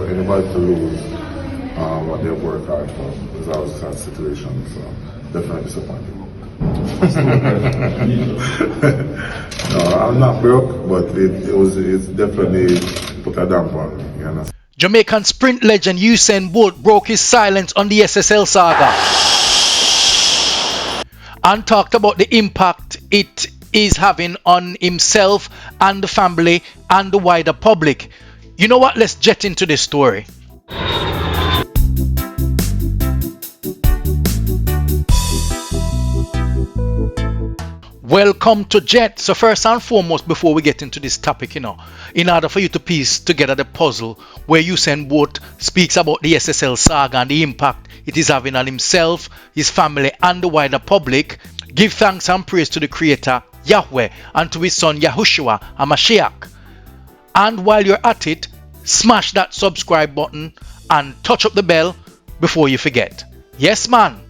anybody to lose what they've worked hard for is always a sad situation, so definitely disappointed. No, I'm not broke, but it's definitely put a damp on me, you understand? Jamaican sprint legend Usain Bolt broke his silence on the SSL saga and talked about the impact it is having on himself and the family and the wider public. You know what? Let's jet into this story. Welcome to Jet. So first and foremost, before we get into this topic, in order for you to piece together the puzzle where Usain Bolt speaks about the SSL saga and the impact it is having on himself, his family and the wider public, give thanks and praise to the Creator, Yahweh, and to his son Yahushua HaMashiach. And while you're at it, smash that subscribe button and touch up the bell before you forget. Yes, man.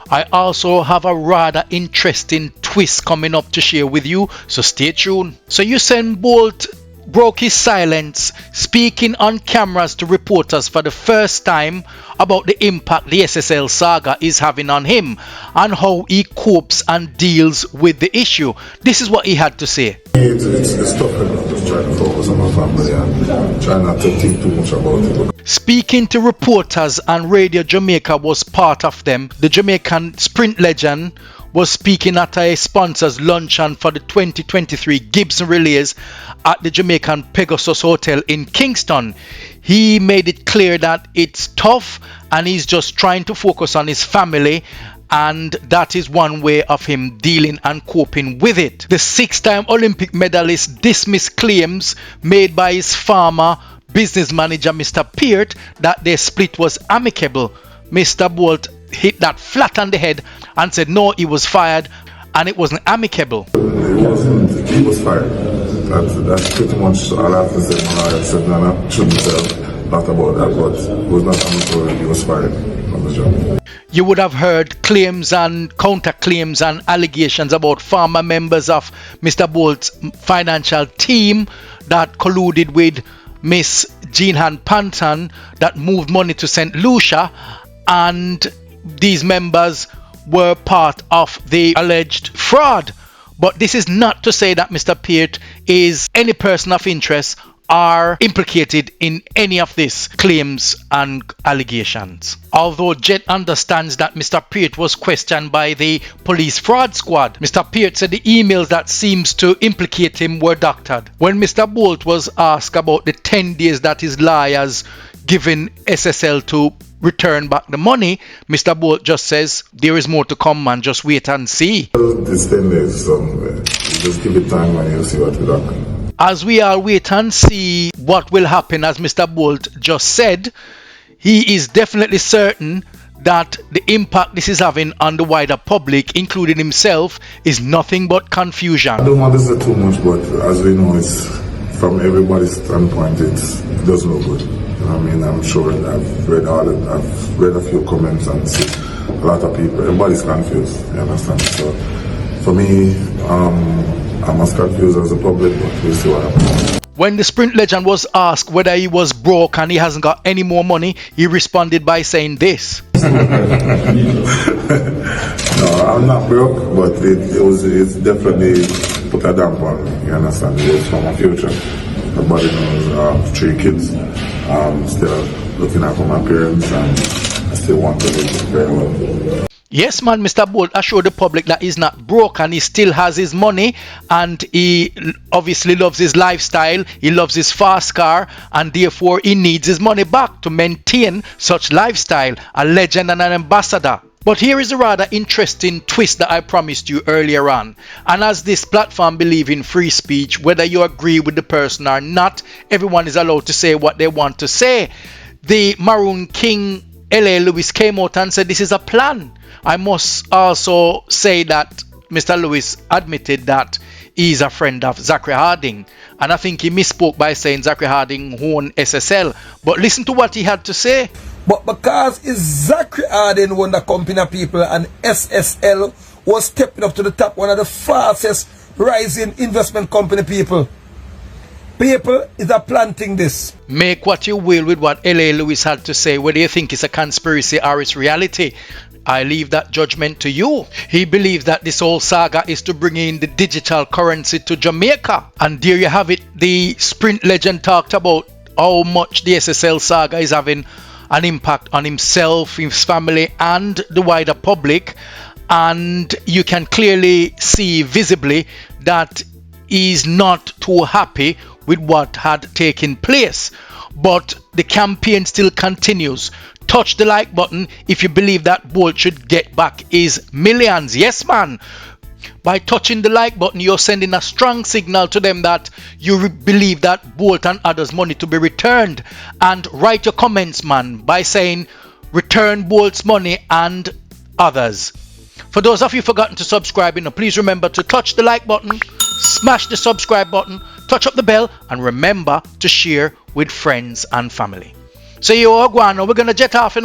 I also have a rather interesting twist coming up to share with you, so stay tuned. So Usain Bolt broke his silence, speaking on cameras to reporters for the first time about the impact the SSL saga is having on him and how he copes and deals with the issue. This is what he had to say. It's tough, I'm just trying to focus on my family and try not to think too much about it. Speaking to reporters and Radio Jamaica was part of them. The Jamaican sprint legend was speaking at a sponsors luncheon for the 2023 Gibson Relays at the Jamaican Pegasus Hotel in Kingston. He made it clear that it's tough and he's just trying to focus on his family, and that is one way of him dealing and coping with it. The 6-time Olympic medalist dismissed claims made by his former business manager Mr. Peart that their split was amicable. Mr. Bolt hit that flat on the head and said no, he was fired and it wasn't amicable. It wasn't, he was fired. That's pretty much all I have to say. I said no, I shouldn't tell a lot about that, but it was not amicable. He was fired from the job. You would have heard claims and counterclaims and allegations about former members of Mr. Bolt's financial team that colluded with Miss Jean-Han Panton that moved money to St. Lucia, and these members were part of the alleged fraud. But this is not to say that Mr. Peart is any person of interest are implicated in any of these claims and allegations. Although Jet understands that Mr. Peart was questioned by the police fraud squad, Mr. Peart said the emails that seems to implicate him were doctored. When Mr. Bolt was asked about the 10 days that his lawyers given SSL to return back the money, Mr. Bolt just says there is more to come, man, just wait and see. It's 10 days, so just give it time and you'll see what will happen. As we all wait and see what will happen, as Mr. Bolt just said, he is definitely certain that the impact this is having on the wider public, including himself, is nothing but confusion. I don't want to say too much, but as we know, it's from everybody's standpoint, it doesn't look good. I mean, I'm sure I've read a few comments and see a lot of people, everybody's confused, you understand? So for me, I'm as confused as the public, but we'll see what happens. When the sprint legend was asked whether he was broke and he hasn't got any more money, he responded by saying this. No, I'm not broke, but it's definitely put a damp on me, you understand? It was for my future. Everybody knows 3 kids. Still looking after my parents, and I still want to live very well. Yes, man, Mr. Bolt assured the public that he's not broke and he still has his money, and he obviously loves his lifestyle, he loves his fast car, and therefore he needs his money back to maintain such lifestyle, a legend and an ambassador. But here is a rather interesting twist that I promised you earlier on. And as this platform believes in free speech, whether you agree with the person or not, everyone is allowed to say what they want to say. The Maroon King L.A. Lewis came out and said this is a plan. I must also say that Mr. Lewis admitted that he's a friend of Zachary Harding. And I think he misspoke by saying Zachary Harding owned SSL. But listen to what he had to say. But because it's Zachary Harding won the company of people and SSL was stepping up to the top, one of the fastest rising investment company people. People is a planting this. Make what you will with what L.A. Lewis had to say, whether you think it's a conspiracy or it's reality. I leave that judgment to you. He believes that this whole saga is to bring in the digital currency to Jamaica. And there you have it. The Sprint legend talked about how much the SSL saga is having an impact on himself, his family, and the wider public. And you can clearly see visibly that he's not too happy with what had taken place. But the campaign still continues. Touch the like button if you believe that Bolt should get back his millions. Yes, man. By touching the like button, you're sending a strong signal to them that you believe that Bolt and others' money to be returned. And write your comments, man, by saying return Bolt's money and others. For those of you forgotten to subscribe, please remember to touch the like button, smash the subscribe button, touch up the bell, and remember to share with friends and family. So you all go on, we're gonna jet off,